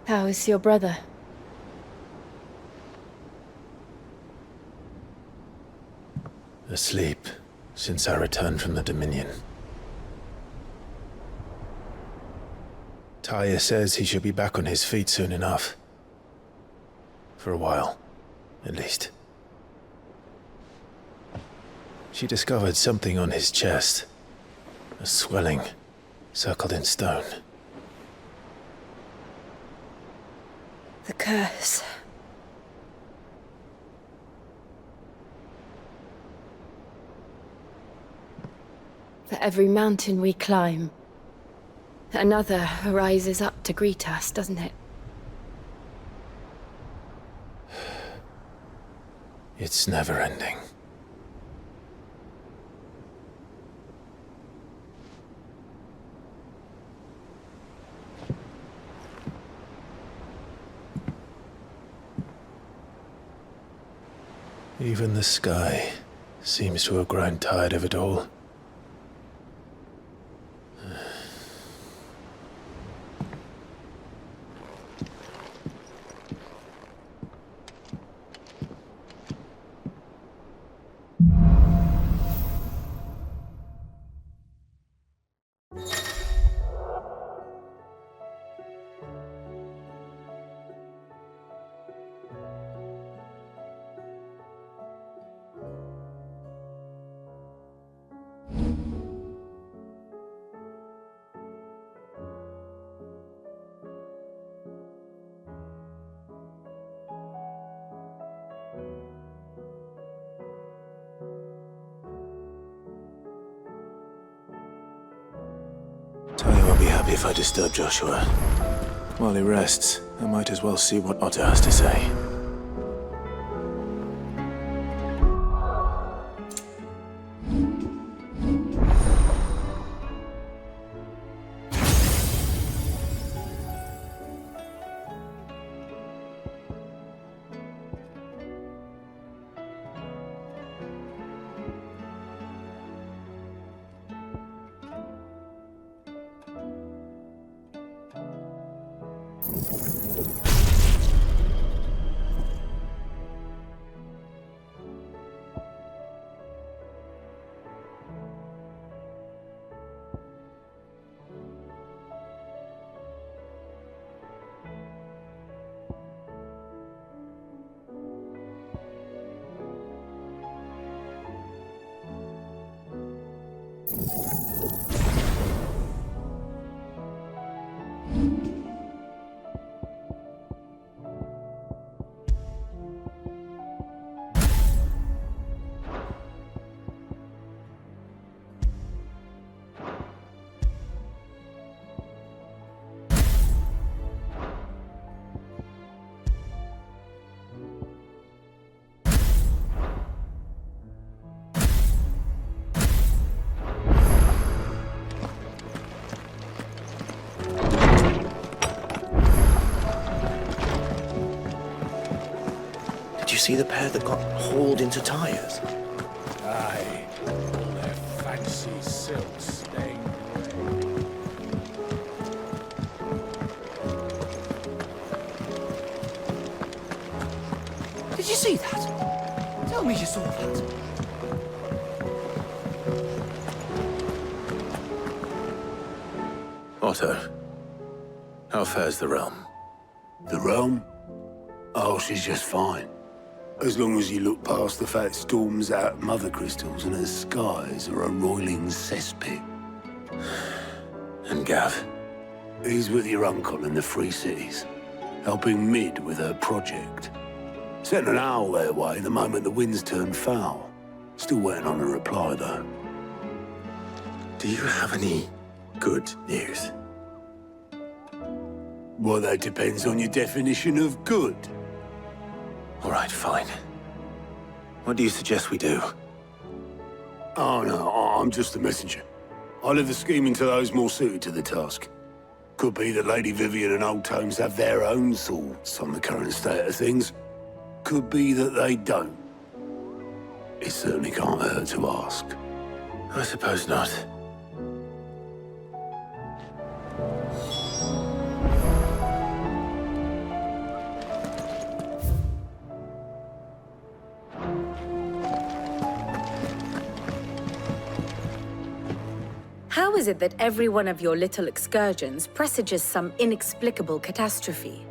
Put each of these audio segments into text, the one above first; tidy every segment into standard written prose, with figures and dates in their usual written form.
How is your brother? Asleep since I returned from the Dominion. Taya says he should be back on his feet soon enough. For a while, at least. She discovered something on his chest. A swelling, circled in stone. The curse. For every mountain we climb, another rises up to greet us, doesn't it? It's never ending. Even the sky seems to have grown tired of it all. Taya won't be happy if I disturb Joshua. While he rests, I might as well see what Otto has to say. Did you see the pair that got hauled into tires? Aye, all their fancy silks stained grey. Did you see that? Tell me you saw that. Otto, how fares the realm? The realm? Oh, she's just fine. As long as you look past the fat storms out mother crystals and her skies are a roiling cesspit. And Gav? He's with your uncle in the Free Cities, helping Mid with her project. Sent an owl their way the moment the winds turned foul. Still waiting on a reply, though. Do you have any good news? Well, that depends on your definition of good. All right, fine. What do you suggest we do? Oh, no, I'm just a messenger. I leave the scheming to those more suited to the task. Could be that Lady Vivian and Old Tomes have their own thoughts on the current state of things. Could be that they don't. It certainly can't hurt to ask. I suppose not. How is it that every one of your little excursions presages some inexplicable catastrophe?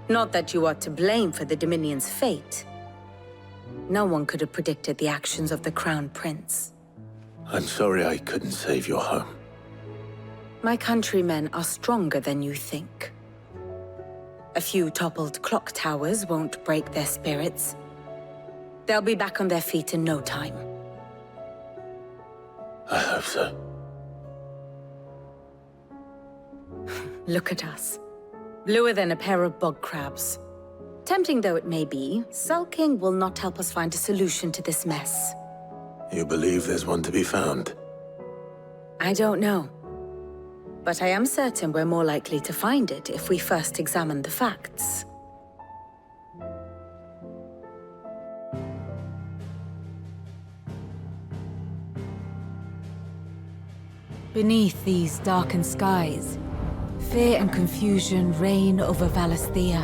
Not that you are to blame for the Dominion's fate. No one could have predicted the actions of the Crown Prince. I'm sorry I couldn't save your home. My countrymen are stronger than you think. A few toppled clock towers won't break their spirits. They'll be back on their feet in no time. I hope so. Look at us. Bluer than a pair of bog crabs. Tempting though it may be, sulking will not help us find a solution to this mess. You believe there's one to be found? I don't know. But I am certain we're more likely to find it if we first examine the facts. Beneath these darkened skies, fear and confusion reign over Valisthea.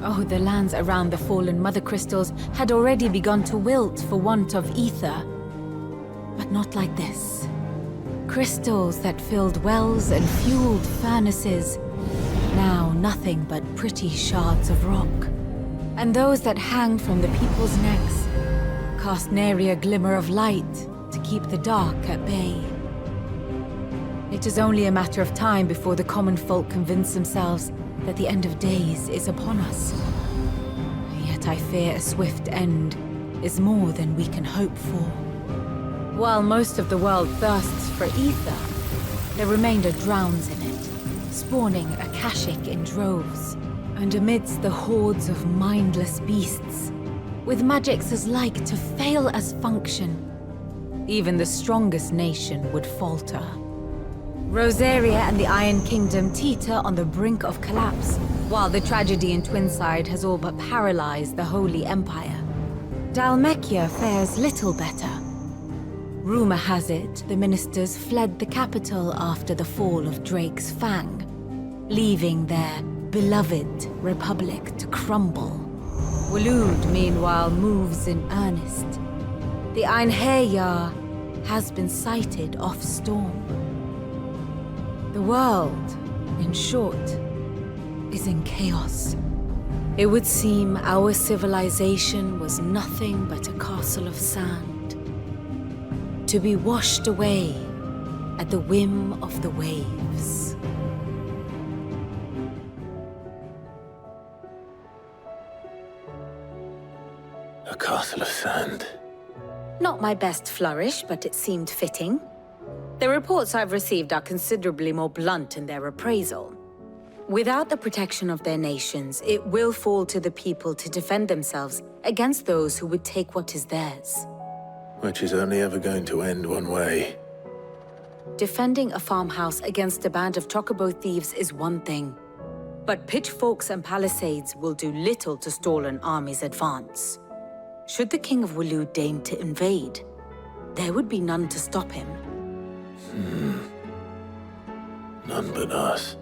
Oh, the lands around the fallen mother crystals had already begun to wilt for want of ether. But not like this. Crystals that filled wells and fueled furnaces, now nothing but pretty shards of rock. And those that hang from the people's necks cast nary a glimmer of light to keep the dark at bay. It is only a matter of time before the common folk convince themselves that the end of days is upon us. Yet I fear a swift end is more than we can hope for. While most of the world thirsts for ether, the remainder drowns in it, spawning Akashic in droves. And amidst the hordes of mindless beasts, with magics as like to fail as function, even the strongest nation would falter. Rosaria and the Iron Kingdom teeter on the brink of collapse, while the tragedy in Twinside has all but paralyzed the Holy Empire. Dalmekia fares little better. Rumor has it the ministers fled the capital after the fall of Drake's Fang, leaving their beloved republic to crumble. Waloed, meanwhile, moves in earnest. The Einherjar has been sighted off storm. The world, in short, is in chaos. It would seem our civilization was nothing but a castle of sand, to be washed away at the whim of the waves. A castle of sand. Not my best flourish, but it seemed fitting. The reports I've received are considerably more blunt in their appraisal. Without the protection of their nations, it will fall to the people to defend themselves against those who would take what is theirs. Which is only ever going to end one way. Defending a farmhouse against a band of chocobo thieves is one thing, but pitchforks and palisades will do little to stall an army's advance. Should the King of Waloed deign to invade, there would be none to stop him. None but us.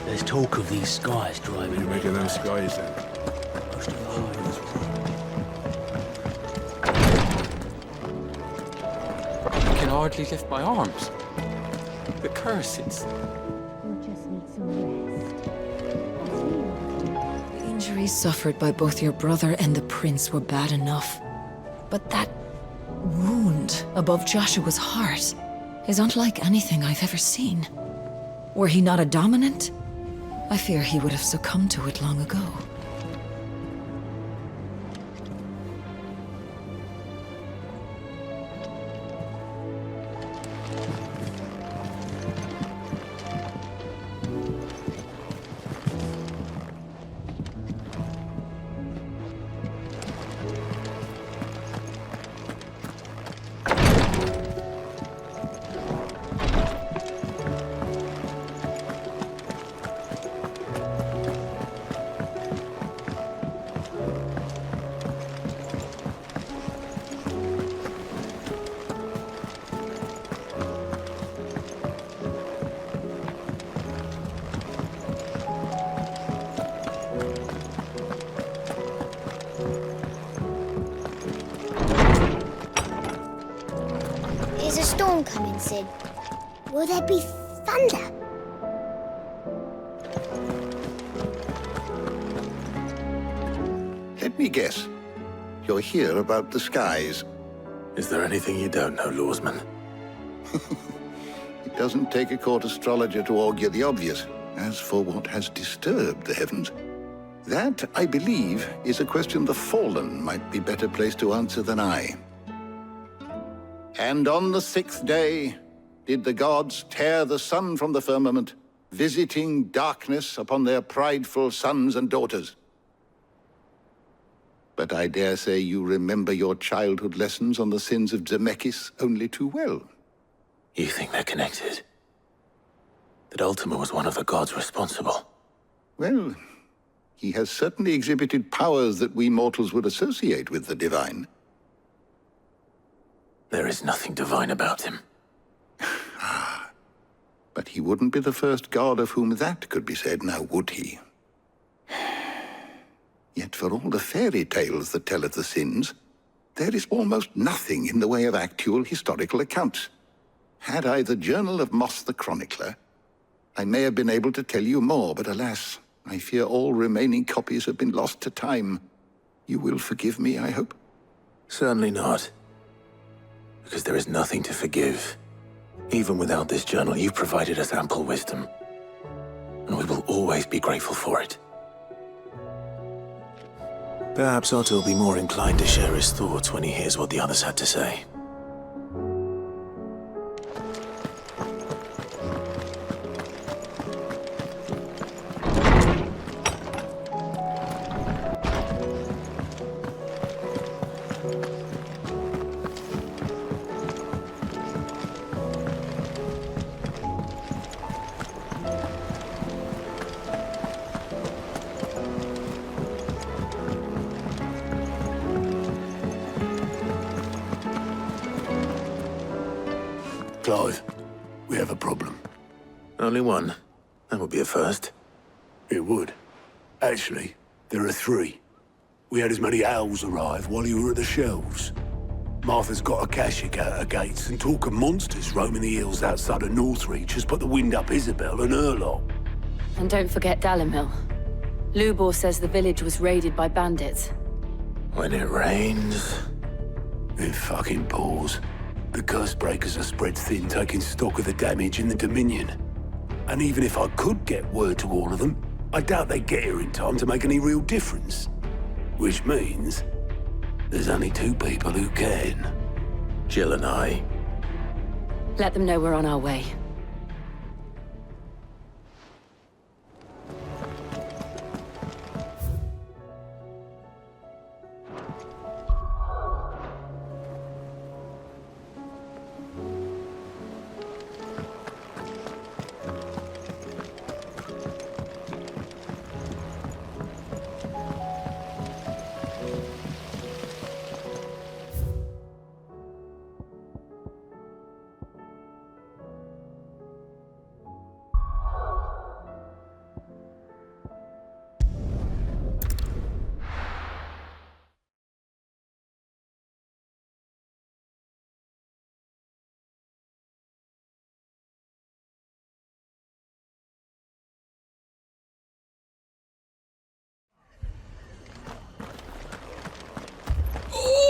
There's talk of these skies driving. You making them skies then? Most of the highways. I can hardly lift my arms. The curses. The injuries suffered by both your brother and the prince were bad enough. But that wound above Joshua's heart is unlike anything I've ever seen. Were he not a dominant, I fear he would have succumbed to it long ago. There's a storm coming, Sid. Will there be thunder? Let me guess. You're here about the skies. Is there anything you don't know, Lawsman? It doesn't take a court astrologer to augur the obvious. As for what has disturbed the heavens, that, I believe, is a question the Fallen might be better placed to answer than I. And on the 6th day did the gods tear the sun from the firmament, visiting darkness upon their prideful sons and daughters. But I dare say you remember your childhood lessons on the sins of Zemeckis only too well. You think they're connected? That Ultima was one of the gods responsible? Well, he has certainly exhibited powers that we mortals would associate with the divine. There is nothing divine about him. But he wouldn't be the first god of whom that could be said, now would he? Yet for all the fairy tales that tell of the sins, there is almost nothing in the way of actual historical accounts. Had I the Journal of Moss the Chronicler, I may have been able to tell you more, but alas, I fear all remaining copies have been lost to time. You will forgive me, I hope? Certainly not. Because there is nothing to forgive. Even without this journal, you've provided us ample wisdom. And we will always be grateful for it. Perhaps Otto will be more inclined to share his thoughts when he hears what the others had to say. Clive, we have a problem. Only one. That would be a first. It would. Actually, there are 3. We had as many owls arrive while you were at the shelves. Martha's got a Akashic out her gates, and talk of monsters roaming the hills outside of Northreach has put the wind up Isabel and her lot. And don't forget Dalimil. Lubor says the village was raided by bandits. When it rains... It fucking pours. The curse breakers are spread thin, taking stock of the damage in the Dominion. And even if I could get word to all of them, I doubt they'd get here in time to make any real difference. Which means there's only 2 people who can. Jill and I. Let them know we're on our way.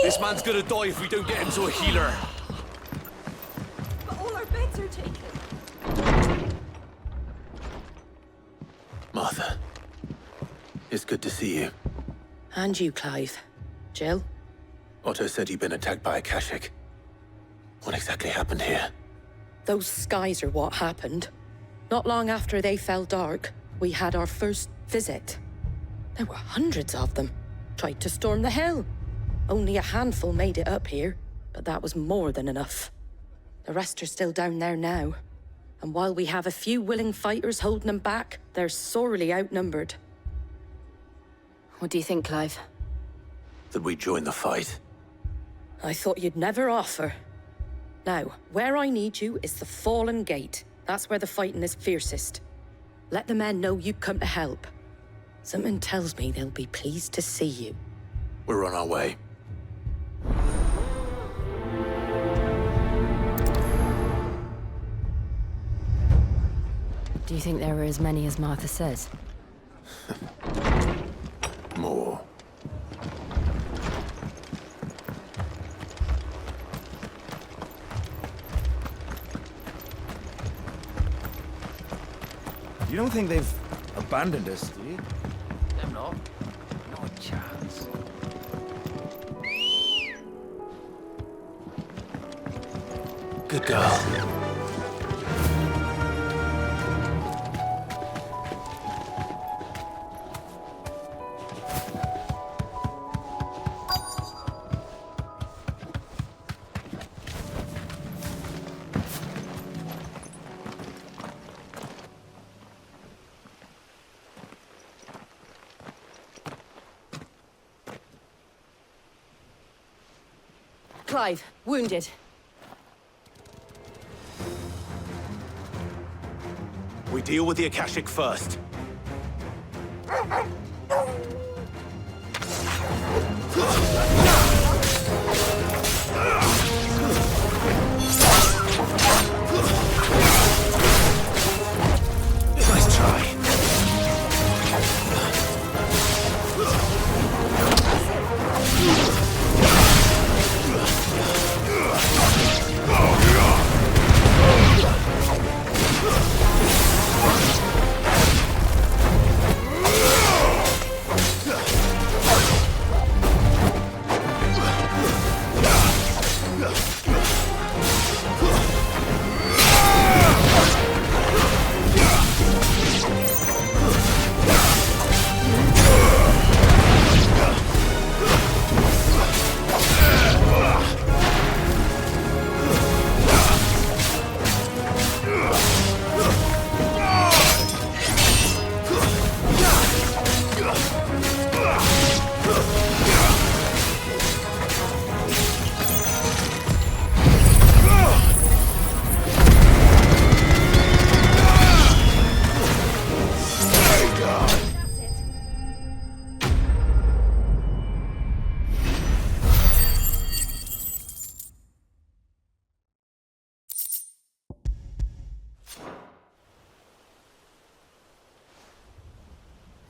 This man's gonna die if we don't get him to a healer. But all our beds are taken. Martha. It's good to see you. And you, Clive. Jill? Otto said you'd been attacked by Akashic. What exactly happened here? Those skies are what happened. Not long after they fell dark, we had our first visit. There were hundreds of them. Tried to storm the hill. Only a handful made it up here, but that was more than enough. The rest are still down there now. And while we have a few willing fighters holding them back, they're sorely outnumbered. What do you think, Clive? That we join the fight? I thought you'd never offer. Now, where I need you is the Fallen Gate. That's where the fighting is fiercest. Let the men know you've come to help. Something tells me they'll be pleased to see you. We're on our way. Do you think there were as many as Martha says? More. You don't think they've abandoned us, do you? Them not. Not a chance. Good girl. Clive, wounded. We deal with the Akashic first. Nice try.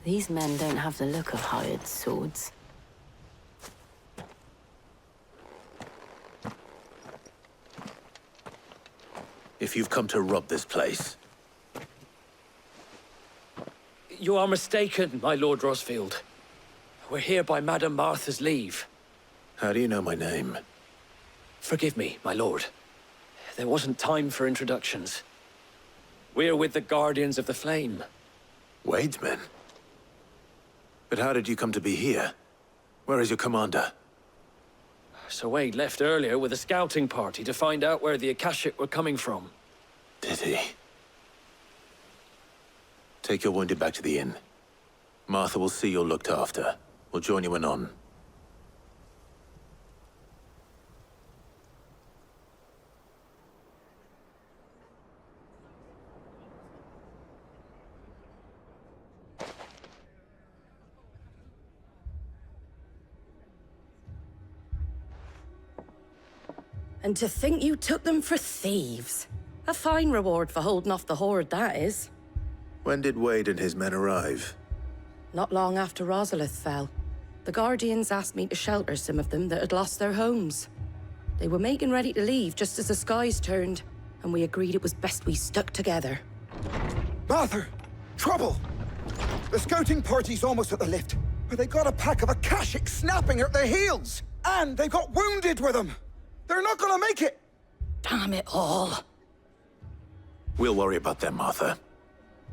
These men don't have the look of hired swords. If you've come to rob this place, You are mistaken, my Lord Rosfield. We're here by Madame Martha's leave. how do you know my name? Forgive me, my lord. There wasn't time for introductions. We're with the Guardians of the Flame. Wade's men? But how did you come to be here? Where is your commander? Sir Wade left earlier with a scouting party to find out where the Akashic were coming from. Did he? Take your wounded back to the inn. Martha will see you're looked after. We'll join you anon. And to think you took them for thieves. A fine reward for holding off the horde, that is. When did Wade and his men arrive? Not long after Rosalith fell. The Guardians asked me to shelter some of them that had lost their homes. They were making ready to leave just as the skies turned, and we agreed it was best we stuck together. Martha! Trouble! The scouting party's almost at the lift, but they got a pack of Akashic snapping at their heels! And they got wounded with them! They're not gonna make it! Damn it all. We'll worry about them, Martha.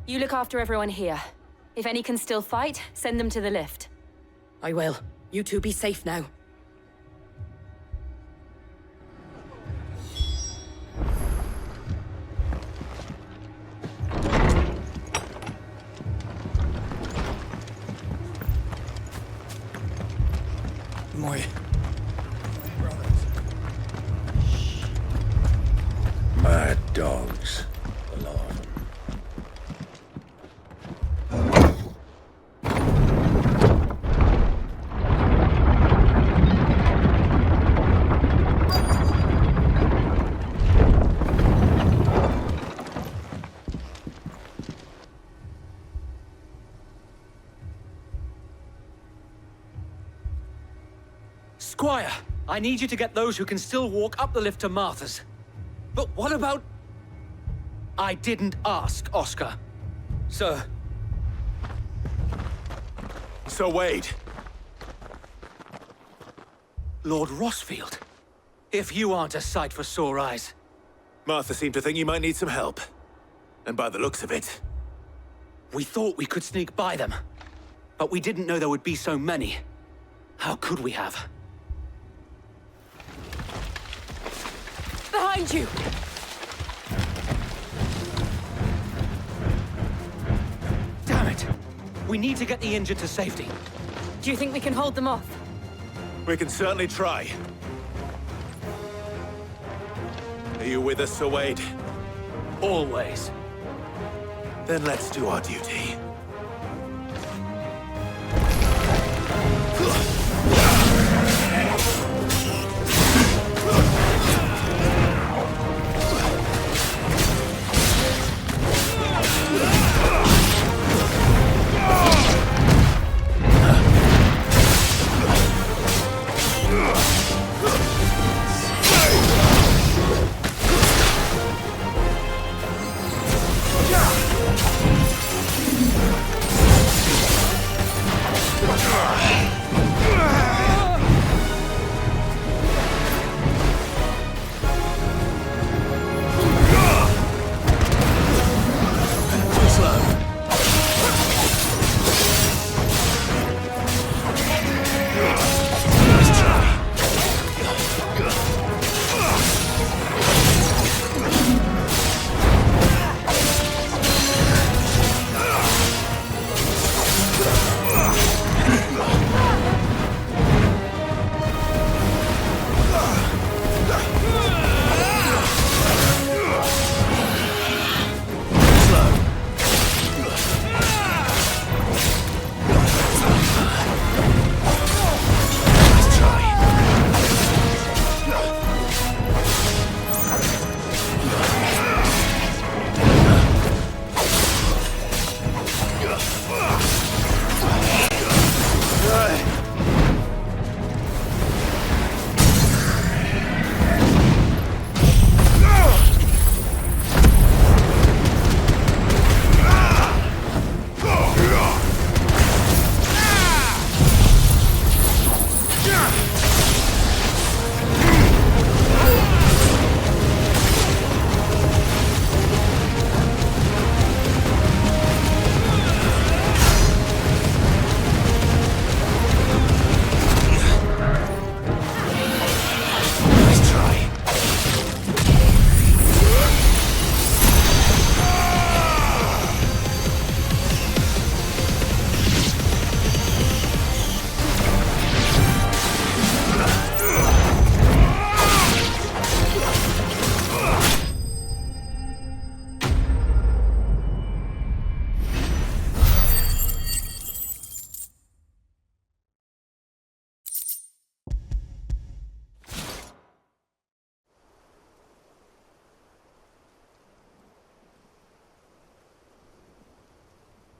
You look after everyone here. If any can still fight, send them to the lift. I will. You two be safe now. Memória. Mad dogs. A lot of them. I need you to get those who can still walk up the lift to Martha's. But what about... I didn't ask, Oscar. Sir. So Wade. Lord Rossfield. If you aren't a sight for sore eyes. Martha seemed to think you might need some help. And by the looks of it... We thought we could sneak by them. But we didn't know there would be so many. How could we have? Behind you! Damn it! We need to get the injured to safety. Do you think we can hold them off? We can certainly try. Are you with us, Sir Wade? Always. Then let's do our duty.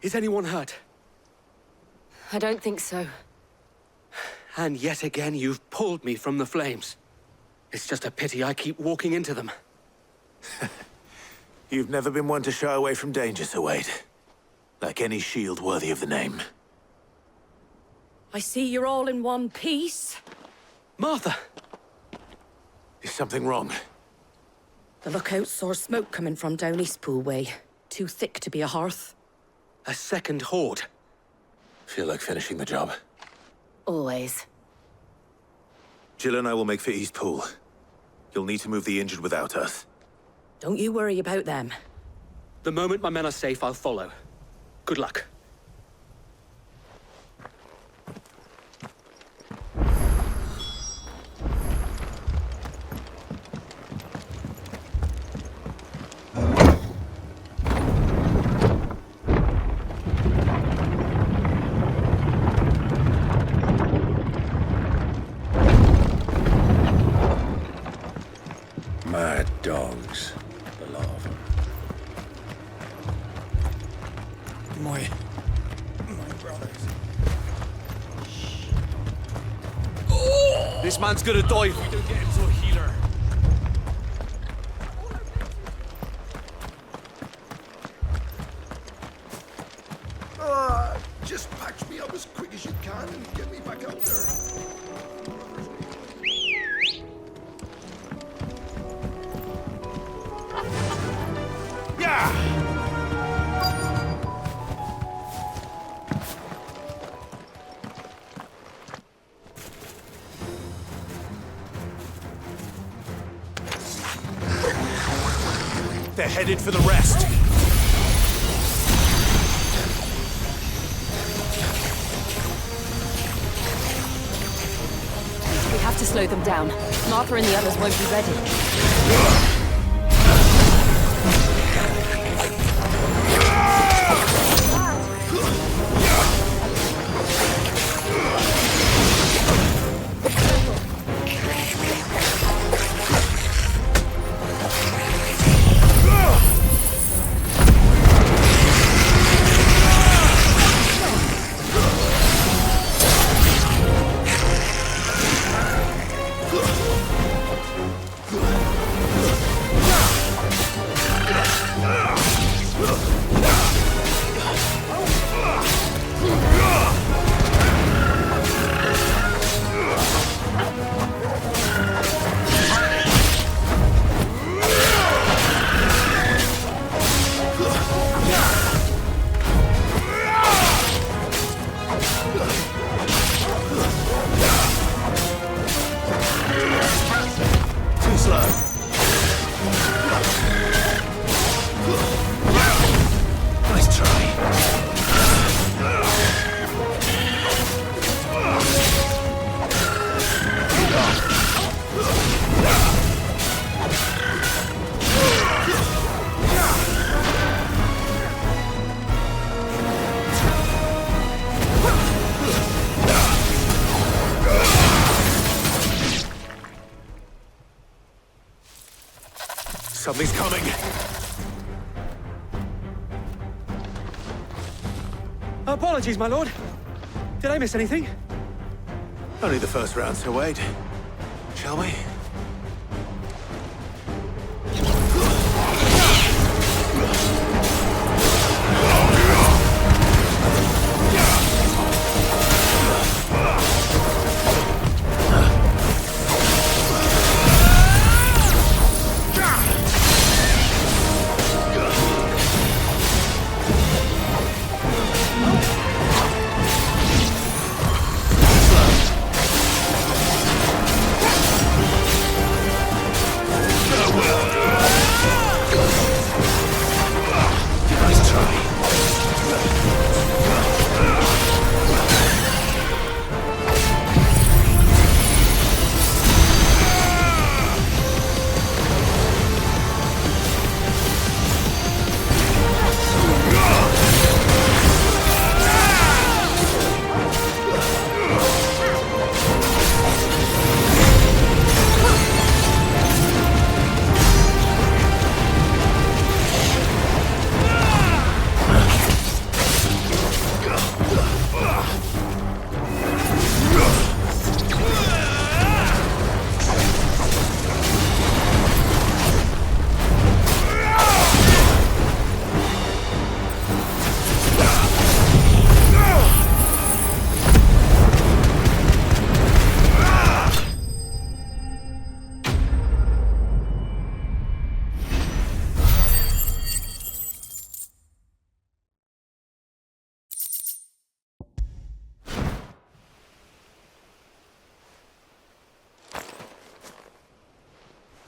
Is anyone hurt? I don't think so. And yet again, you've pulled me from the flames. It's just a pity I keep walking into them. You've never been one to shy away from danger, Sir Wade. Like any shield worthy of the name. I see you're all in one piece. Martha! Is something wrong? The lookout saw smoke coming from down Eastpool way. Too thick to be a hearth. A second horde. Feel like finishing the job. Always. Jill and I will make for Eastpool. You'll need to move the injured without us. Don't you worry about them. The moment my men are safe, I'll follow. Good luck. Mad dogs, the lot of them. My brothers. This man's gonna die if we don't get him to a healer. Just patch me up as quick as you can and get me back out there. Yeah! They're headed for the rest. We have to slow them down. Martha and the others won't be ready. Something's coming. Apologies, my lord. Did I miss anything? Only the first round, so wait. Shall we?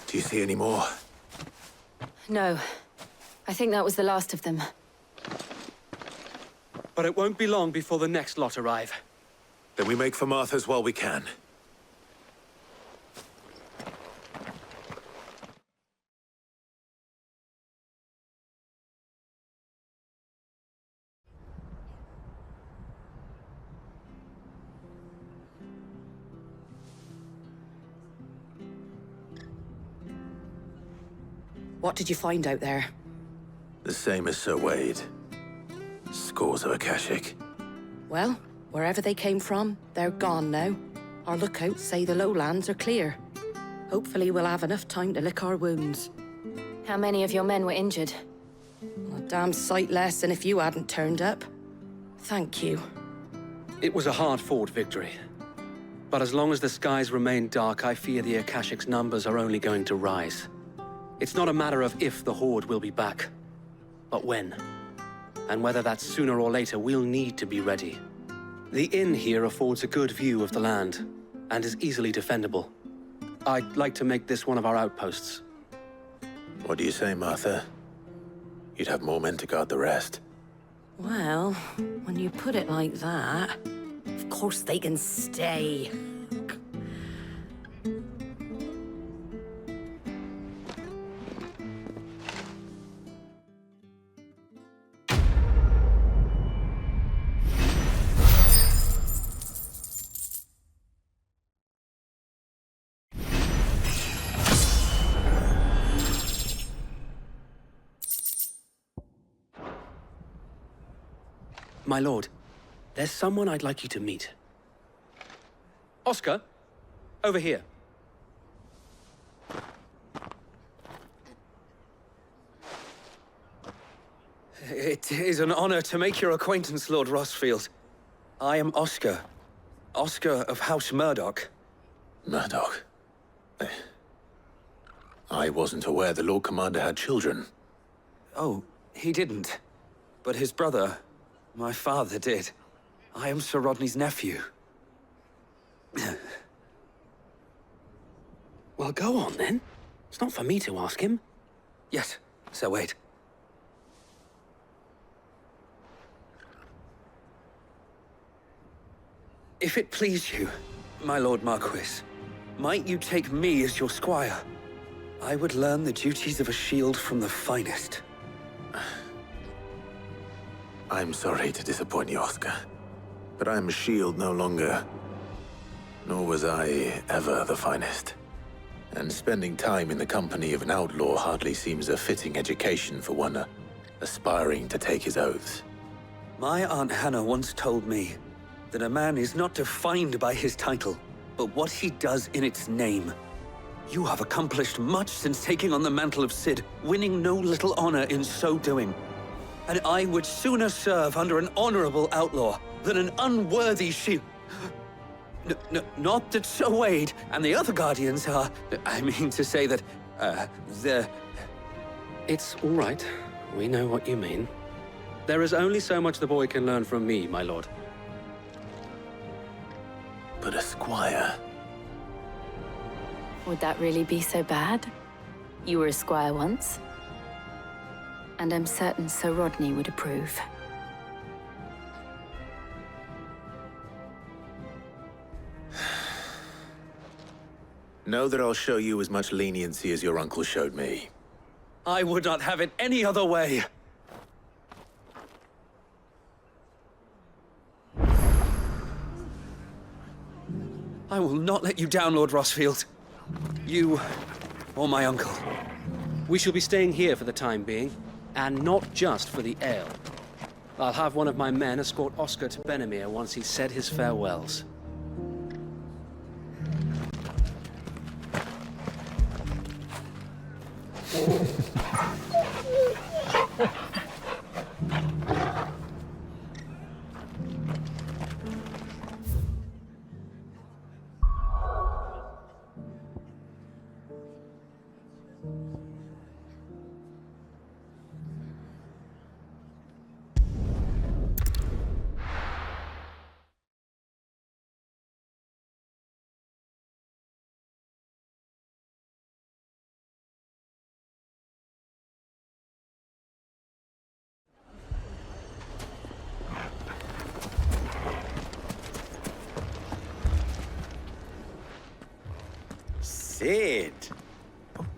Do you see any more? No. I think that was the last of them. But it won't be long before the next lot arrive. Then we make for Martha's while we can. What did you find out there? The same as Sir Wade. Scores of Akashic. Well, wherever they came from, they're gone now. Our lookouts say the lowlands are clear. Hopefully we'll have enough time to lick our wounds. How many of your men were injured? A damn sight less than if you hadn't turned up. Thank you. It was a hard-fought victory. But as long as the skies remain dark, I fear the Akashic's numbers are only going to rise. It's not a matter of if the Horde will be back, but when. And whether that's sooner or later, we'll need to be ready. The inn here affords a good view of the land, and is easily defendable. I'd like to make this one of our outposts. What do you say, Martha? You'd have more men to guard the rest. Well, when you put it like that, of course they can stay. My lord, there's someone I'd like you to meet. Oscar, over here. It is an honor to make your acquaintance, Lord Rossfield. I am Oscar. Oscar of House Murdoch. Murdoch? I wasn't aware the Lord Commander had children. Oh, he didn't. But his brother, my father, did. I am Sir Rodney's nephew. Well, go on, then. It's not for me to ask him. Yes, Sir Wade. If it please you, my Lord Marquis, might you take me as your squire? I would learn the duties of a shield from the finest. I'm sorry to disappoint you, Oscar, but I'm a shield no longer. Nor was I ever the finest. And spending time in the company of an outlaw hardly seems a fitting education for one aspiring to take his oaths. My Aunt Hannah once told me that a man is not defined by his title, but what he does in its name. You have accomplished much since taking on the mantle of Cid, winning no little honor in so doing. And I would sooner serve under an honorable outlaw than an unworthy shield. Not that Sir Wade and the other Guardians are... I mean to say that, they're... It's all right. We know what you mean. There is only so much the boy can learn from me, my lord. But a squire... Would that really be so bad? You were a squire once. And I'm certain Sir Rodney would approve. Know that I'll show you as much leniency as your uncle showed me. I would not have it any other way. I will not let you down, Lord Rossfield. You or my uncle. We shall be staying here for the time being, and not just for the ale. I'll have one of my men escort Oscar to Benimir once he's said his farewells. Cid!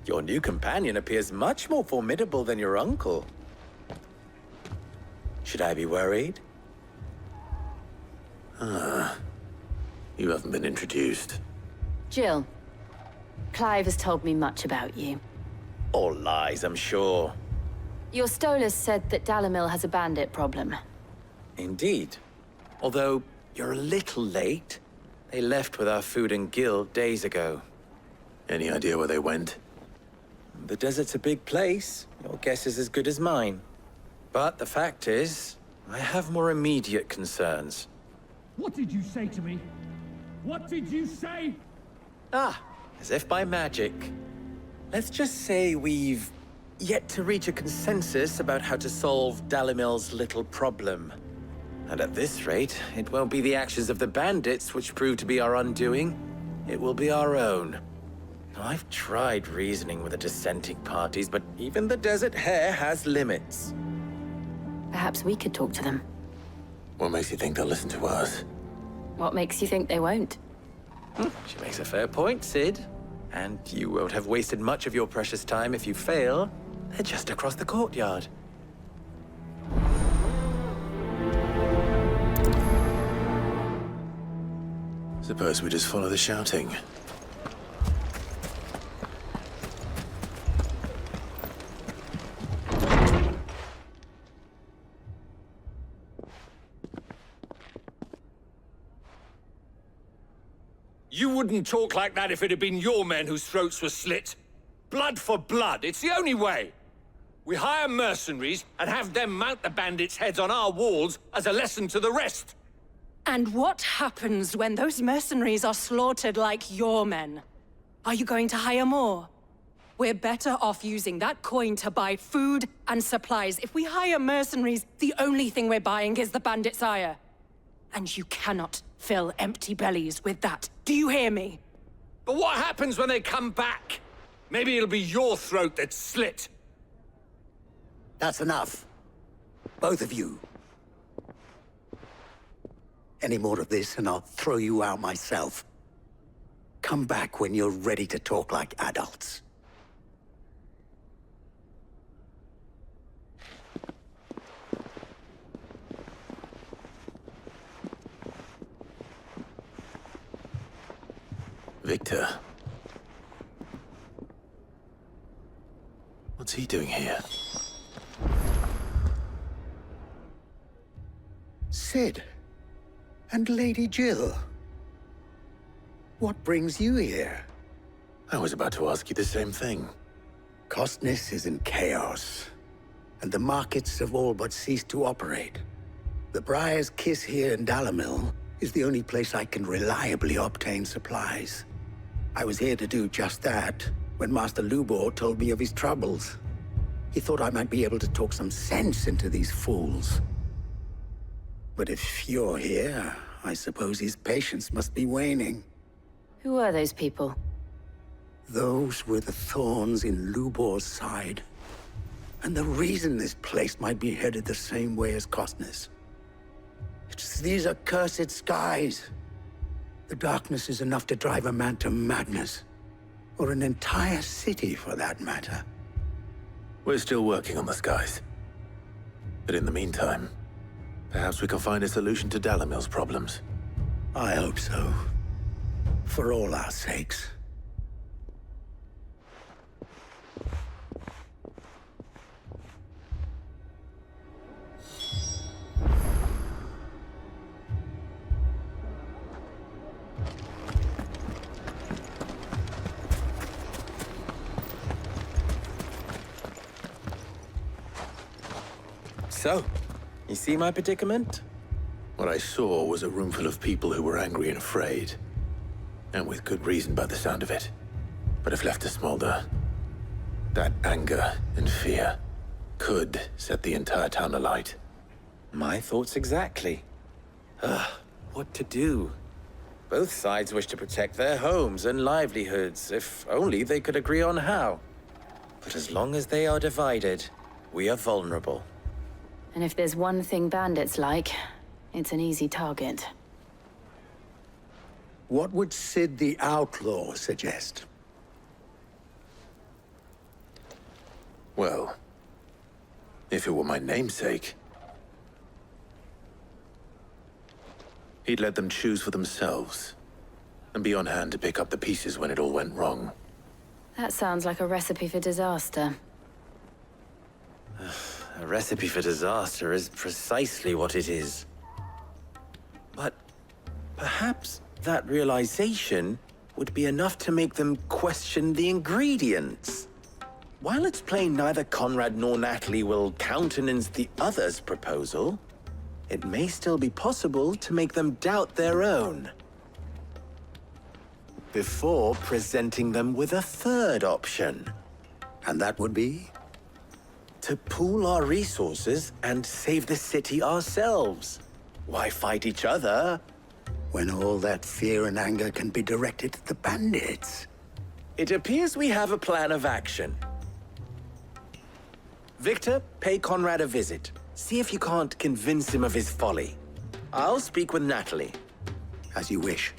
Your new companion appears much more formidable than your uncle. Should I be worried? You haven't been introduced. Jill, Clive has told me much about you. All lies, I'm sure. Your Stolas said that Dalamil has a bandit problem. Indeed. Although, you're a little late. They left with our food and guild days ago. Any idea where they went? The desert's a big place. Your guess is as good as mine. But the fact is, I have more immediate concerns. What did you say to me? What did you say? Ah, as if by magic. Let's just say we've yet to reach a consensus about how to solve Dalimil's little problem. And at this rate, it won't be the actions of the bandits which prove to be our undoing. It will be our own. I've tried reasoning with the dissenting parties, but even the Desert Hare has limits. Perhaps we could talk to them. What makes you think they'll listen to us? What makes you think they won't? She makes a fair point, Sid. And you won't have wasted much of your precious time if you fail. They're just across the courtyard. Suppose we just follow the shouting. You wouldn't talk like that if it had been your men whose throats were slit. Blood for blood, it's the only way. We hire mercenaries and have them mount the bandits' heads on our walls as a lesson to the rest. And what happens when those mercenaries are slaughtered like your men? Are you going to hire more? We're better off using that coin to buy food and supplies. If we hire mercenaries, the only thing we're buying is the bandits' ire. And you cannot fill empty bellies with that. Do you hear me? But what happens when they come back? Maybe it'll be your throat that's slit. That's enough. Both of you. Any more of this and I'll throw you out myself. Come back when you're ready to talk like adults. Victor. What's he doing here? Sid. And Lady Jill. What brings you here? I was about to ask you the same thing. Costness is in chaos, and the markets have all but ceased to operate. The Briar's Kiss here in Dalimil is the only place I can reliably obtain supplies. I was here to do just that when Master Lubor told me of his troubles. He thought I might be able to talk some sense into these fools. But if you're here, I suppose his patience must be waning. Who are those people? Those were the thorns in Lubor's side. And the reason this place might be headed the same way as Costness. It's these accursed skies. The darkness is enough to drive a man to madness. Or an entire city, for that matter. We're still working on the skies. But in the meantime, perhaps we can find a solution to Dalimil's problems. I hope so. For all our sakes. So, you see my predicament? What I saw was a room full of people who were angry and afraid. And with good reason by the sound of it. But if left to smolder, that anger and fear could set the entire town alight. My thoughts exactly. What to do? Both sides wish to protect their homes and livelihoods, if only they could agree on how. But as long as they are divided, we are vulnerable. And if there's one thing bandits like, it's an easy target. What would Sid the Outlaw suggest? Well, if it were my namesake, he'd let them choose for themselves, and be on hand to pick up the pieces when it all went wrong. That sounds like a recipe for disaster. A recipe for disaster is precisely what it is. But perhaps that realization would be enough to make them question the ingredients. While it's plain neither Conrad nor Natalie will countenance the other's proposal, it may still be possible to make them doubt their own before presenting them with a third option. And that would be? To pool our resources and save the city ourselves. Why fight each other when all that fear and anger can be directed at the bandits? It appears we have a plan of action. Victor, pay Conrad a visit. See if you can't convince him of his folly. I'll speak with Natalie. As you wish.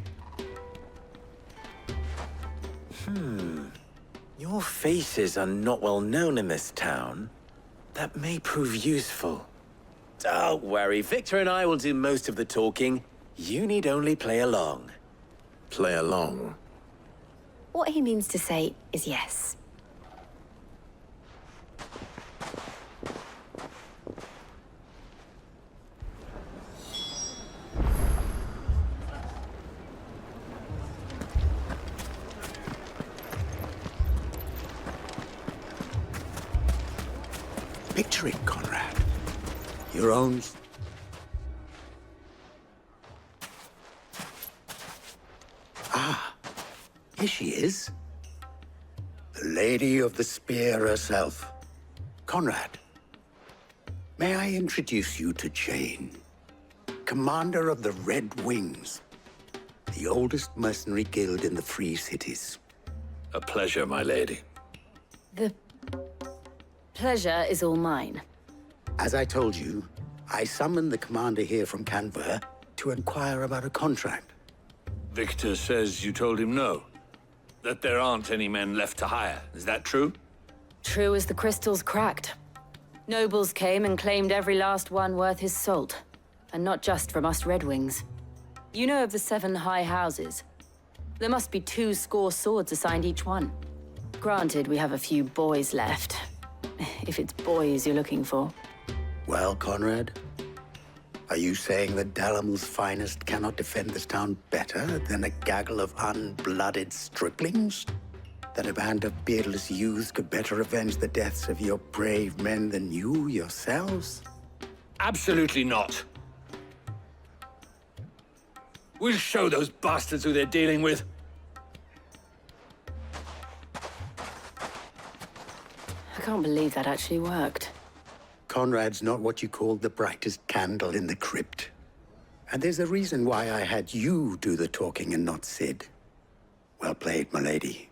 Your faces are not well known in this town. That may prove useful. Don't worry, Victor and I will do most of the talking. You need only play along. Play along? What he means to say is yes. Picture it, Conrad. Your own... Ah, here she is. The Lady of the Spear herself. Conrad, may I introduce you to Jane, commander of the Red Wings, the oldest mercenary guild in the Free Cities. A pleasure, my lady. The pleasure is all mine. As I told you, I summoned the commander here from Canberra to inquire about a contract. Victor says you told him no. That there aren't any men left to hire. Is that true? True as the crystals cracked. Nobles came and claimed every last one worth his salt. And not just from us Red Wings. You know of the 7 high houses. There must be 2 swords assigned each one. Granted, we have a few boys left. If it's boys you're looking for. Well, Conrad, are you saying that Dalamil's finest cannot defend this town better than a gaggle of unblooded striplings? That a band of beardless youths could better avenge the deaths of your brave men than you yourselves? Absolutely not. We'll show those bastards who they're dealing with. I can't believe that actually worked. Conrad's not what you call the brightest candle in the crypt. And there's a reason why I had you do the talking and not Sid. Well played, my lady.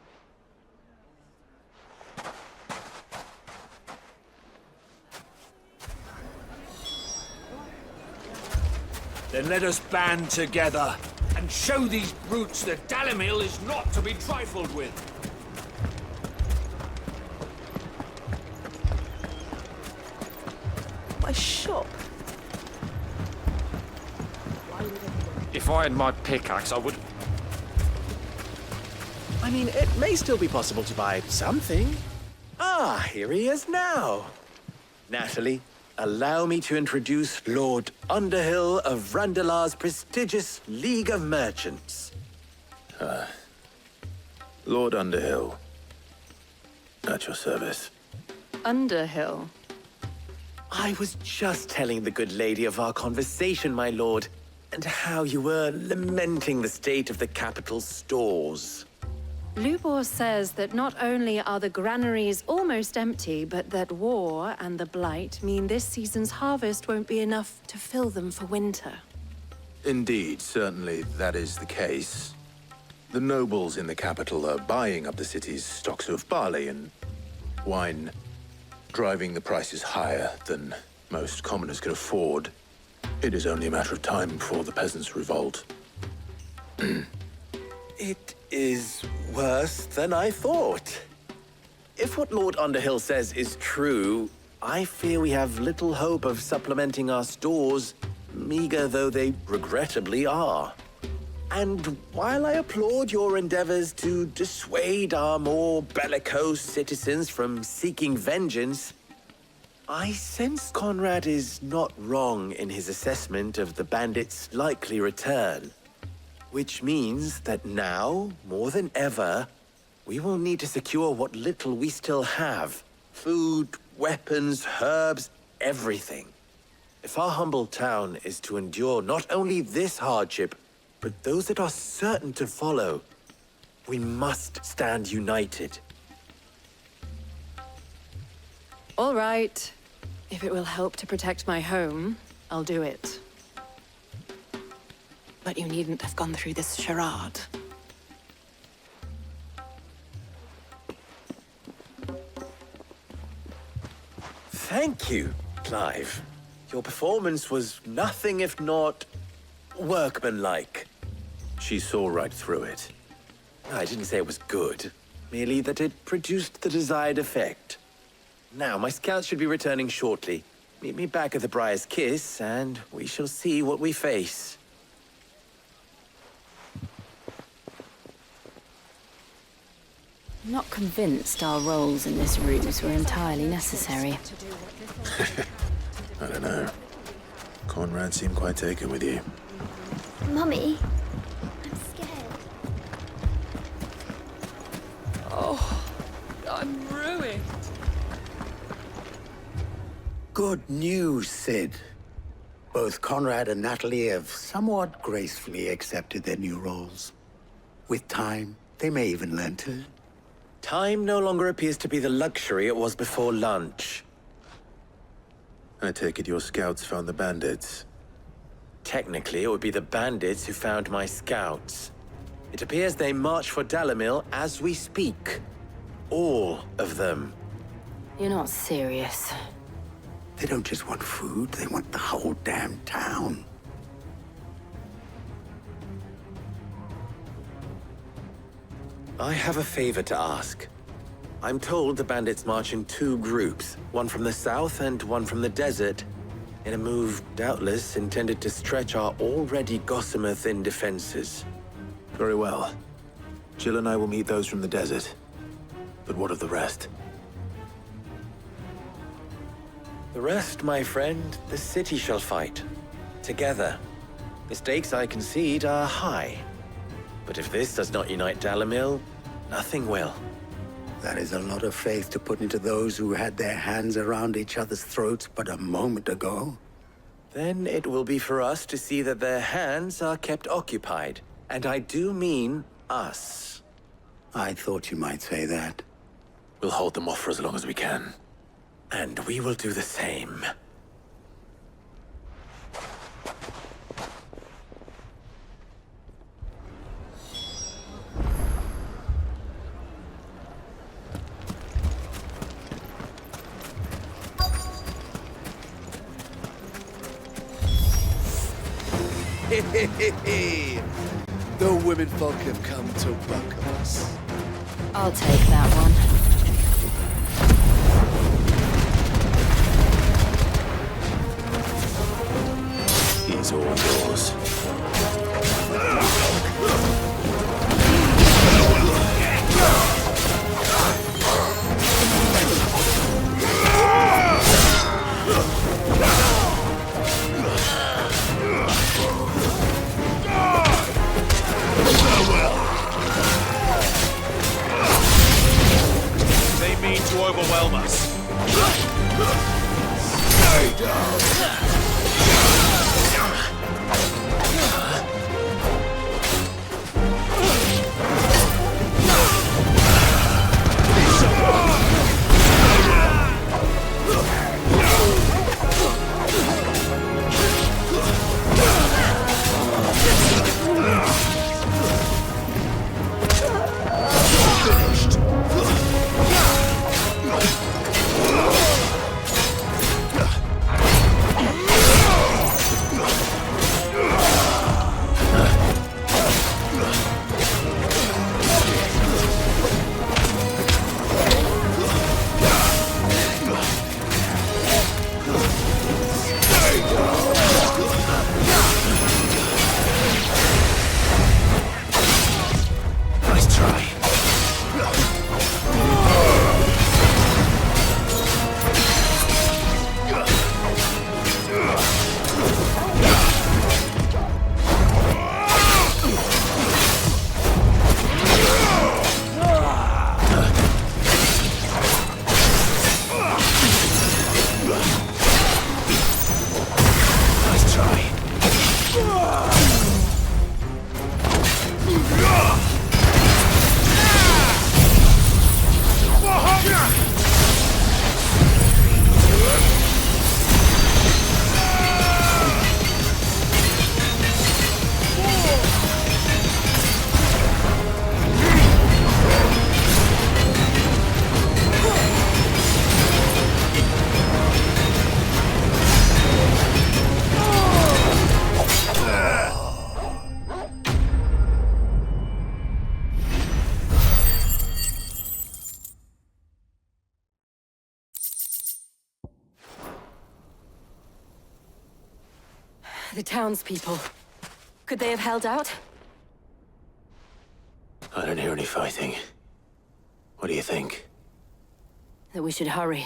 Then let us band together and show these brutes that Dalimil is not to be trifled with. My shop. If I had my pickaxe, I would... I mean, it may still be possible to buy something. Ah, here he is now. Natalie, allow me to introduce Lord Underhill of Randalar's prestigious League of Merchants. Lord Underhill. At your service. Underhill? I was just telling the good lady of our conversation, my lord, and how you were lamenting the state of the capital's stores. Lubor says that not only are the granaries almost empty, but that war and the Blight mean this season's harvest won't be enough to fill them for winter. Indeed, certainly that is the case. The nobles in the capital are buying up the city's stocks of barley and wine, driving the prices higher than most commoners can afford. It is only a matter of time before the peasants revolt. It is worse than I thought. If what Lord Underhill says is true, I fear we have little hope of supplementing our stores, meager though they regrettably are. And while I applaud your endeavors to dissuade our more bellicose citizens from seeking vengeance, I sense Conrad is not wrong in his assessment of the bandits' likely return. Which means that now, more than ever, we will need to secure what little we still have. Food, weapons, herbs, everything. If our humble town is to endure not only this hardship, but those that are certain to follow, we must stand united. All right. If it will help to protect my home, I'll do it. But you needn't have gone through this charade. Thank you, Clive. Your performance was nothing if not workmanlike. She saw right through it. I didn't say it was good, merely that it produced the desired effect. Now, my scouts should be returning shortly. Meet me back at the Briar's Kiss, and we shall see what we face. I'm not convinced our roles in this ruse were entirely necessary. I don't know. Conrad seemed quite taken with you. Mummy, I'm scared. Oh, I'm ruined. Good news, Sid. Both Conrad and Natalie have somewhat gracefully accepted their new roles. With time, they may even learn to. Time no longer appears to be the luxury it was before lunch. I take it your scouts found the bandits. Technically, it would be the bandits who found my scouts. It appears they march for Dalimil as we speak. All of them. You're not serious. They don't just want food, they want the whole damn town. I have a favor to ask. I'm told the bandits march in two groups, one from the south and one from the desert, in a move doubtless intended to stretch our already gossamer-thin defenses. Very well. Jill and I will meet those from the desert. But what of the rest? The rest, my friend, the city shall fight. Together. The stakes, I concede, are high. But if this does not unite Dalimil, nothing will. That is a lot of faith to put into those who had their hands around each other's throats but a moment ago. Then it will be for us to see that their hands are kept occupied. And I do mean us. I thought you might say that. We'll hold them off for as long as we can. And we will do the same. The women folk have come to welcome us. I'll take that one. He's all yours. They mean to overwhelm us. Stay down. Finished. The townspeople. Could they have held out? I don't hear any fighting. What do you think? That we should hurry.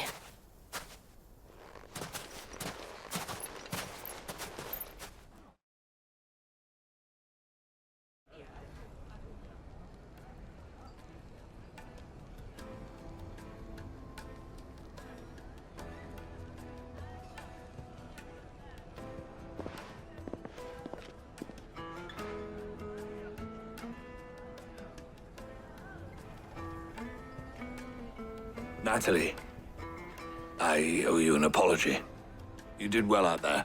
Natalie, I owe you an apology. You did well out there.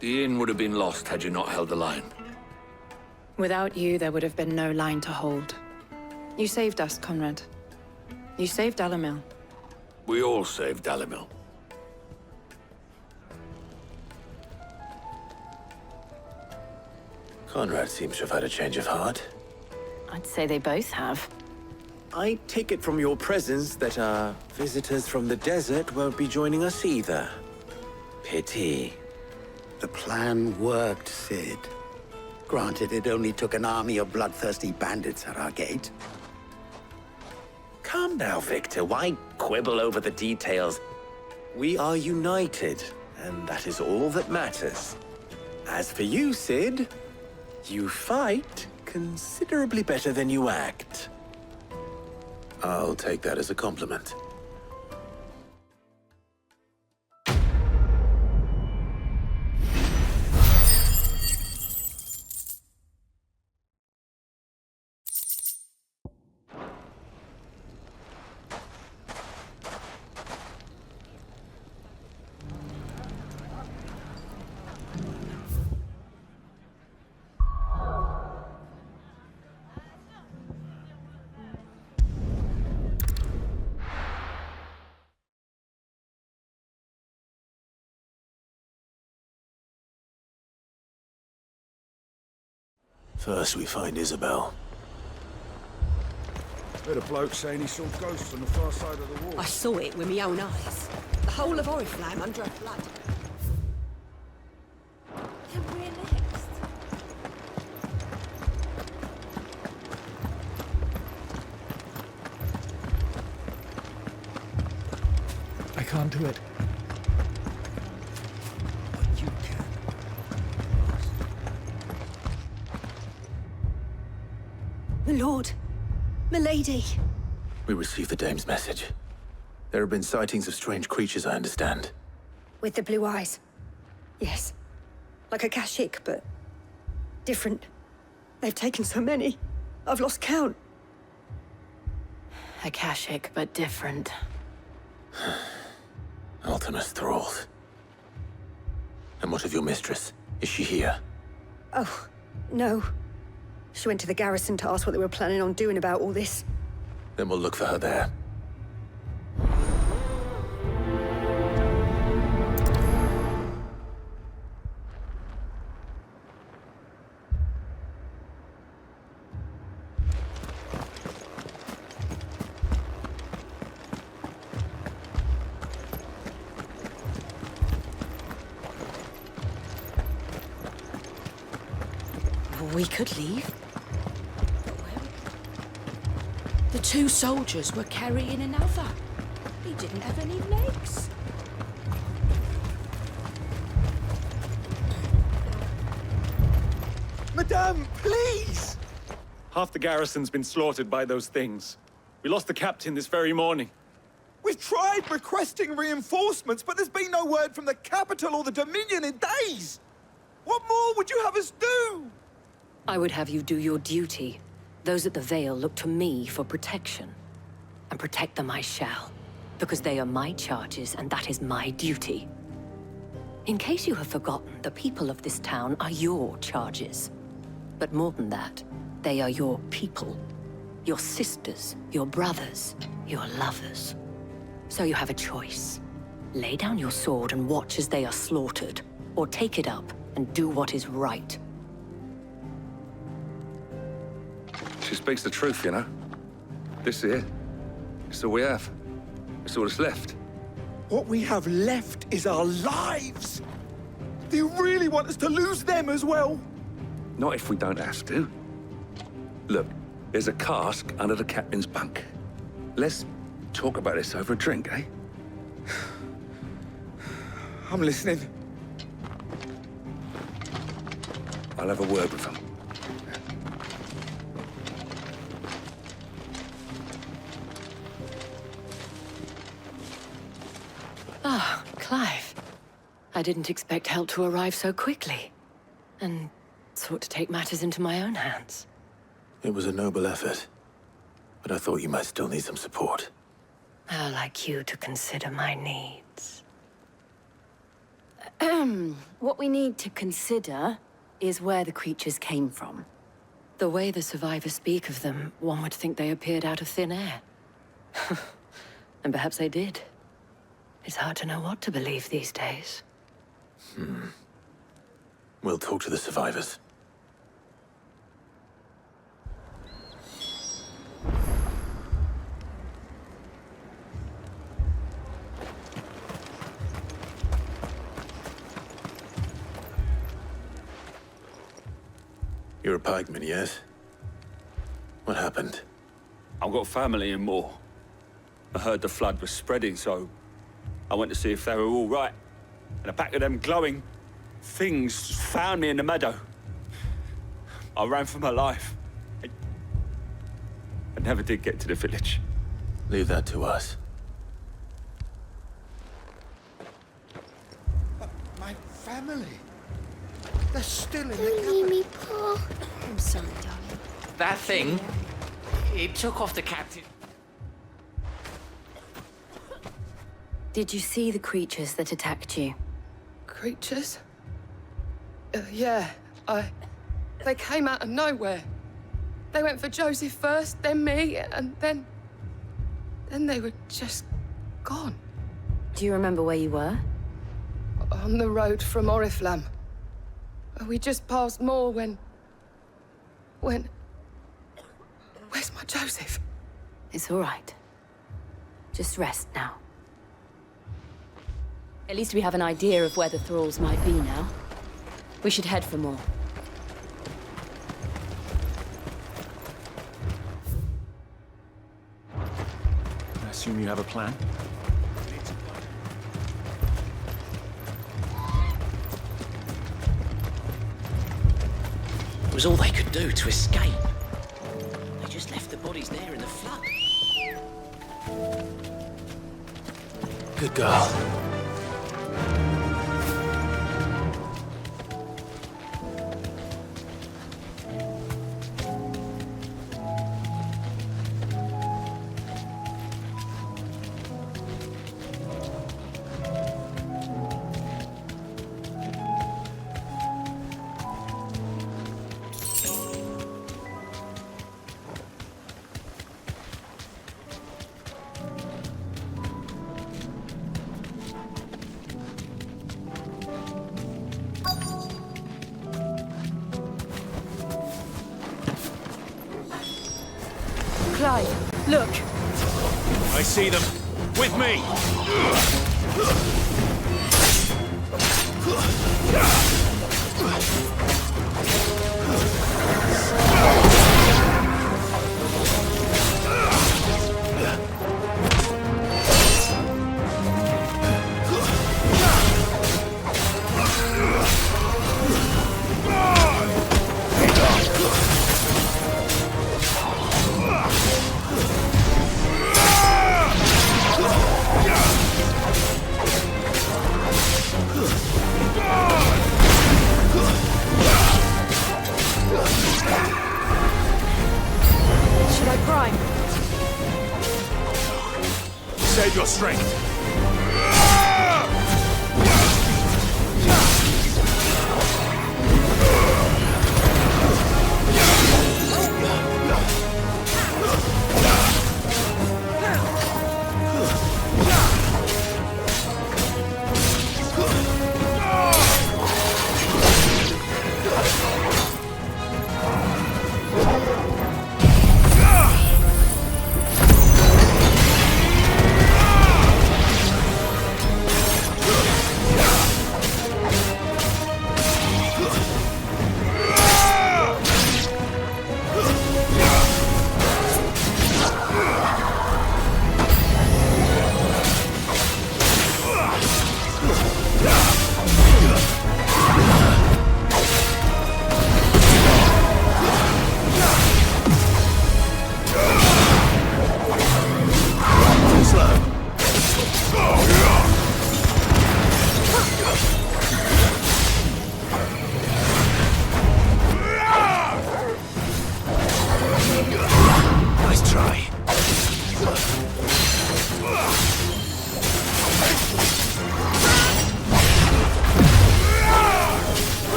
The inn would have been lost had you not held the line. Without you, there would have been no line to hold. You saved us, Conrad. You saved Dalimil. We all saved Dalimil. Conrad seems to have had a change of heart. I'd say they both have. I take it from your presence that our visitors from the desert won't be joining us either. Pity. The plan worked, Sid. Granted, it only took an army of bloodthirsty bandits at our gate. Calm now, Victor. Why quibble over the details? We are united, and that is all that matters. As for you, Sid, you fight considerably better than you act. I'll take that as a compliment. First, we find Isabel. Heard a bloke saying he saw ghosts on the far side of the wall. I saw it with my own eyes. The whole of Oriflamme under a flood. And we're next. I can't do it. You can. My lord. Milady. We received the dame's message. There have been sightings of strange creatures, I understand. With the blue eyes. Yes. Like a Kashik, but different. They've taken so many. I've lost count. Akashic, but different. Ultimus thralls. And what of your mistress? Is she here? Oh, no. She went to the garrison to ask what they were planning on doing about all this. Then we'll look for her there. We could leave. The two soldiers were carrying another. He didn't have any legs. Madame, please! Half the garrison's been slaughtered by those things. We lost the captain this very morning. We've tried requesting reinforcements, but there's been no word from the capital or the Dominion in days! What more would you have us do? I would have you do your duty. Those at the Vale look to me for protection. And protect them I shall. Because they are my charges, and that is my duty. In case you have forgotten, the people of this town are your charges. But more than that, they are your people. Your sisters, your brothers, your lovers. So you have a choice. Lay down your sword and watch as they are slaughtered, or take it up and do what is right. She speaks the truth, you know. This here, it's all we have. It's all that's left. What we have left is our lives! Do you really want us to lose them as well? Not if we don't have to. Look, there's a cask under the captain's bunk. Let's talk about this over a drink, eh? I'm listening. I'll have a word with him. Ah, Clive. I didn't expect help to arrive so quickly. And sought to take matters into my own hands. It was a noble effort, but I thought you might still need some support. How like you to consider my needs. What we need to consider is where the creatures came from. The way the survivors speak of them, one would think they appeared out of thin air. And perhaps they did. It's hard to know what to believe these days. We'll talk to the survivors. You're a pikeman, yes? What happened? I've got family in Moor. I heard the flood was spreading, so I went to see if they were all right. And a pack of them glowing things found me in the meadow. I ran for my life. I never did get to the village. Leave that to us. My family. They're still in the Don't leave me, Pa. I'm sorry, darling. That thing, it took off the captain. Did you see the creatures that attacked you? Creatures? Yeah, They came out of nowhere. They went for Joseph first, then me, and then they were just gone. Do you remember where you were? On the road from Oriflamme. We just passed Moor when... Where's my Joseph? It's all right. Just rest now. At least we have an idea of where the thralls might be now. We should head for more. I assume you have a plan? It was all they could do to escape. They just left the bodies there in the flood. Good girl. Clive, look! I see them. With me! Should I prime? Save your strength.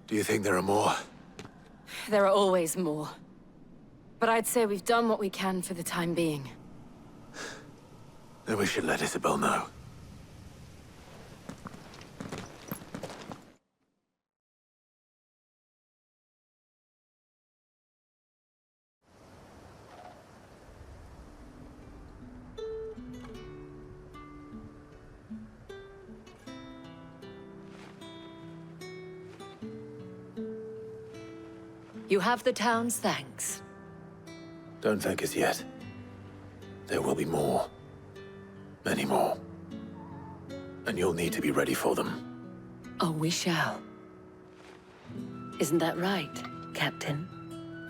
Do you think there are more? There are always more. But I'd say we've done what we can for the time being. Then we should let Isabel know. You have the town's thanks. Don't thank us yet. There will be more. Many more. And you'll need to be ready for them. Oh, we shall. Isn't that right, Captain?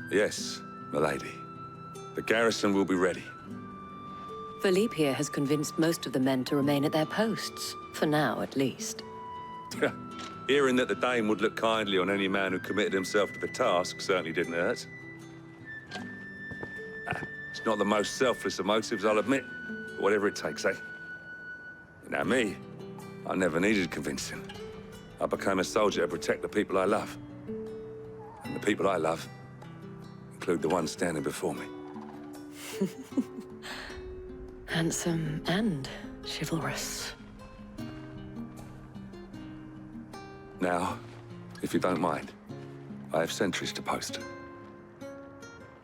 Yes, milady. The garrison will be ready. Philippe here has convinced most of the men to remain at their posts. For now, at least. Hearing that the Dane would look kindly on any man who committed himself to the task certainly didn't hurt. It's not the most selfless of motives, I'll admit. But whatever it takes, eh? Now me, I never needed convincing. I became a soldier to protect the people I love. And the people I love include the ones standing before me. Handsome and chivalrous. Now, if you don't mind, I have sentries to post.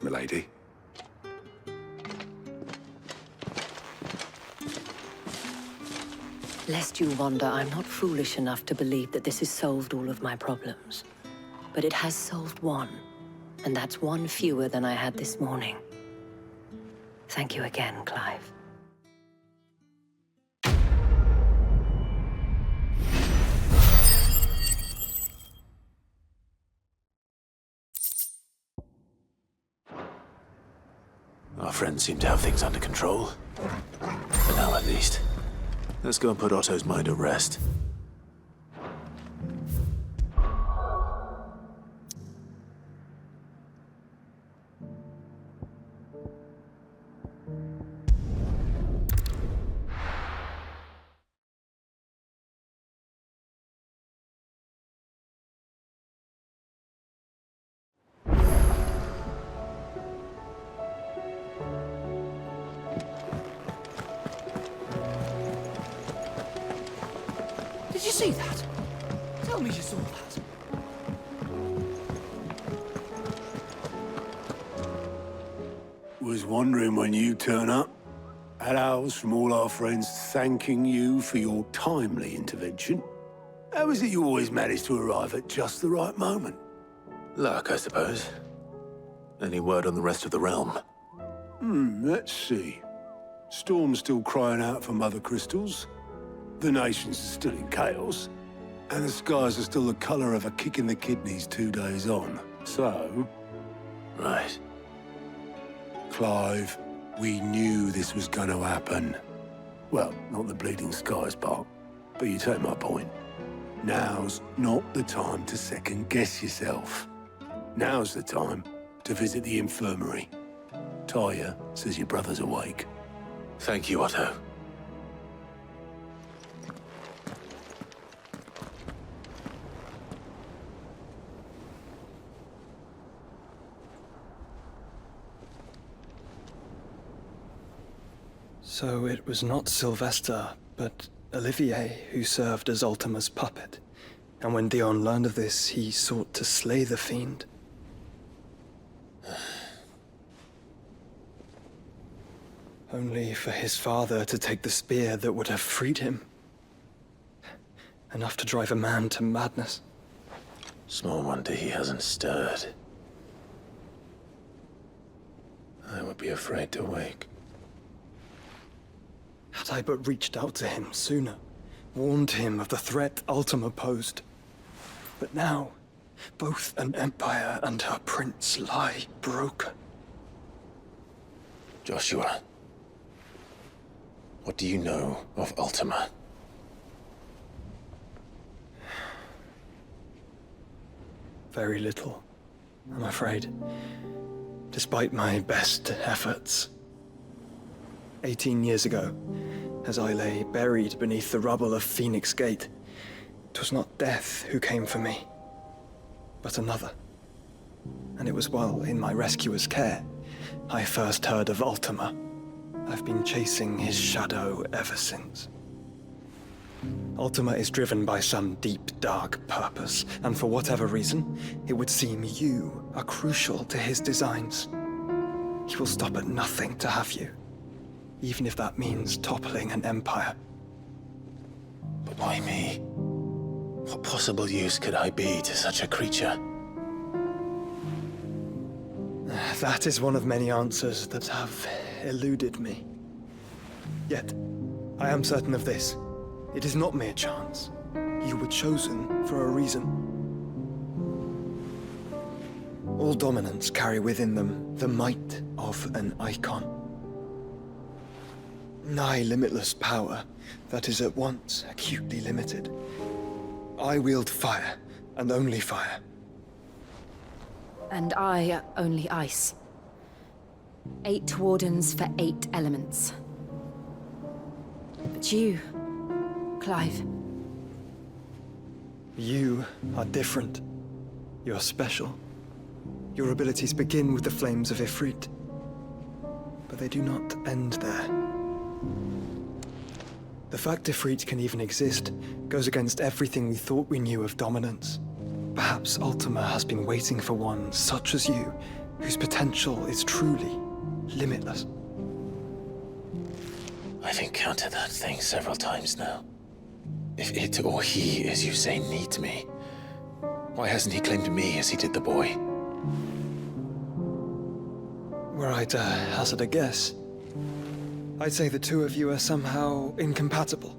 Milady. Lest you wonder, I'm not foolish enough to believe that this has solved all of my problems. But it has solved one, and that's one fewer than I had this morning. Thank you again, Clive. Our friends seem to have things under control. For now, at least. Let's go and put Otto's mind at rest. Did you see that? Tell me you saw that. Was wondering when you turn up. Had owls from all our friends thanking you for your timely intervention. How is it you always manage to arrive at just the right moment? Luck, I suppose. Any word on the rest of the realm? Let's see. Storm's still crying out for mother crystals. The nations are still in chaos. And the skies are still the color of a kick in the kidneys 2 days on. So... Right. Clive, we knew this was going to happen. Well, not the bleeding skies part, but you take my point. Now's not the time to second-guess yourself. Now's the time to visit the infirmary. Taya says your brother's awake. Thank you, Otto. So it was not Sylvester, but Olivier who served as Ultima's puppet. And when Dion learned of this, he sought to slay the fiend. Only for his father to take the spear that would have freed him. Enough to drive a man to madness. Small wonder he hasn't stirred. I would be afraid to wake. Had I but reached out to him sooner, warned him of the threat Ultima posed. But now, both an empire and her prince lie broken. Joshua, what do you know of Ultima? Very little, I'm afraid. Despite my best efforts. 18 years ago, as I lay buried beneath the rubble of Phoenix Gate, it was not death who came for me. but another. And it was while in my rescuer's care I first heard of Ultima. I've been chasing his shadow ever since. Ultima is driven by some deep, dark purpose, and for whatever reason, it would seem you are crucial to his designs. He will stop at nothing to have you, even if that means toppling an empire. But why me? What possible use could I be to such a creature? That is one of many answers that have eluded me. Yet, I am certain of this. It is not mere chance. You were chosen for a reason. All dominants carry within them the might of an icon. Nigh limitless power that is at once acutely limited. I wield fire, and only fire. And I only ice. 8 wardens for 8 elements. But you, Clive. You are different. You're special. Your abilities begin with the flames of Ifrit. But they do not end there. The fact Ifrit can even exist goes against everything we thought we knew of dominance. Perhaps Ultima has been waiting for one such as you, whose potential is truly limitless. I've encountered that thing several times now. If it or he, as you say, needs me, why hasn't he claimed me as he did the boy? Were I to hazard a guess, I'd say the two of you are somehow incompatible.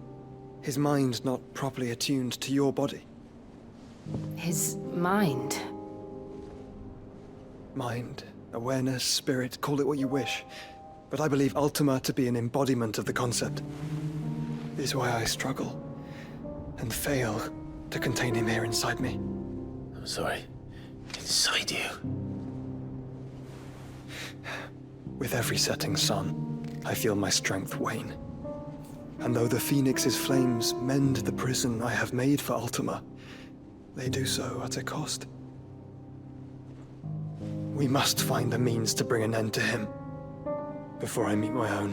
His mind not properly attuned to your body. His mind? Mind, awareness, spirit, call it what you wish. But I believe Ultima to be an embodiment of the concept. This is why I struggle and fail to contain him here inside me. I'm sorry. Inside you? With every setting sun, I feel my strength wane. And though the Phoenix's flames mend the prison I have made for Ultima, they do so at a cost. We must find a means to bring an end to him before I meet my own.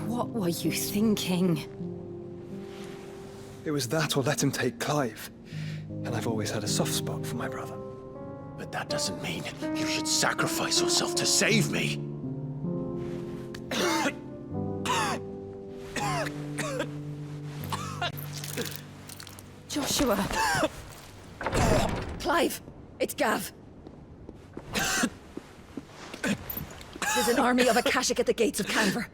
What were you thinking? It was that or let him take Clive. And I've always had a soft spot for my brother. But that doesn't mean you should sacrifice yourself to save me. Joshua! Clive! It's Gav! There's an army of Akashic at the gates of Canver.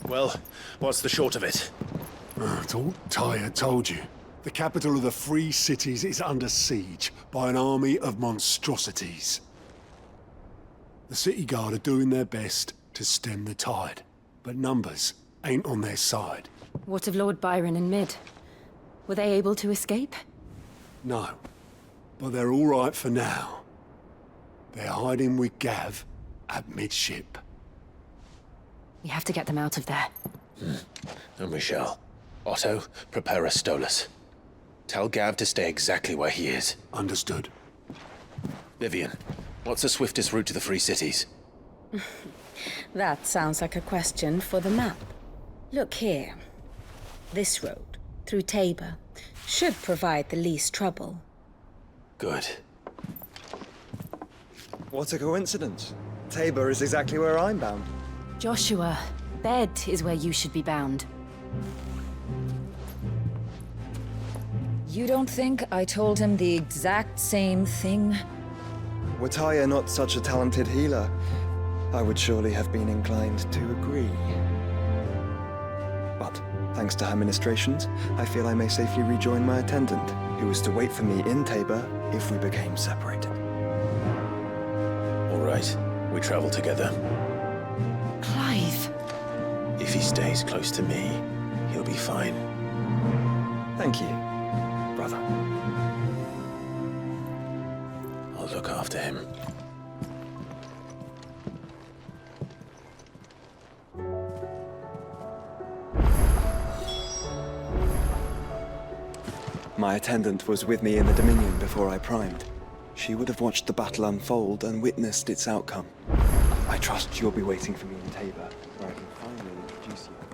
Well, what's the short of it? It's all Tyre told you. The capital of the Free Cities is under siege by an army of monstrosities. The City Guard are doing their best to stem the tide, but numbers ain't on their side. What of Lord Byron and Mid? Were they able to escape? No, but they're all right for now. They're hiding with Gav at midship. We have to get them out of there. And we shall. Otto, prepare a Stolas. Tell Gav to stay exactly where he is. Understood. Vivian, what's the swiftest route to the Free Cities? That sounds like a question for the map. Look here. This road, through Tabor, should provide the least trouble. Good. What a coincidence. Tabor is exactly where I'm bound. Joshua, bed is where you should be bound. You don't think I told him the exact same thing? Were Tyre not such a talented healer, I would surely have been inclined to agree. But, thanks to her ministrations, I feel I may safely rejoin my attendant, who was to wait for me in Tabor if we became separated. All right, we travel together. Clive! If he stays close to me, he'll be fine. Thank you, brother. look after him. My attendant was with me in the Dominion before I primed. She would have watched the battle unfold and witnessed its outcome. I trust you'll be waiting for me in Tabor, where I can finally introduce you.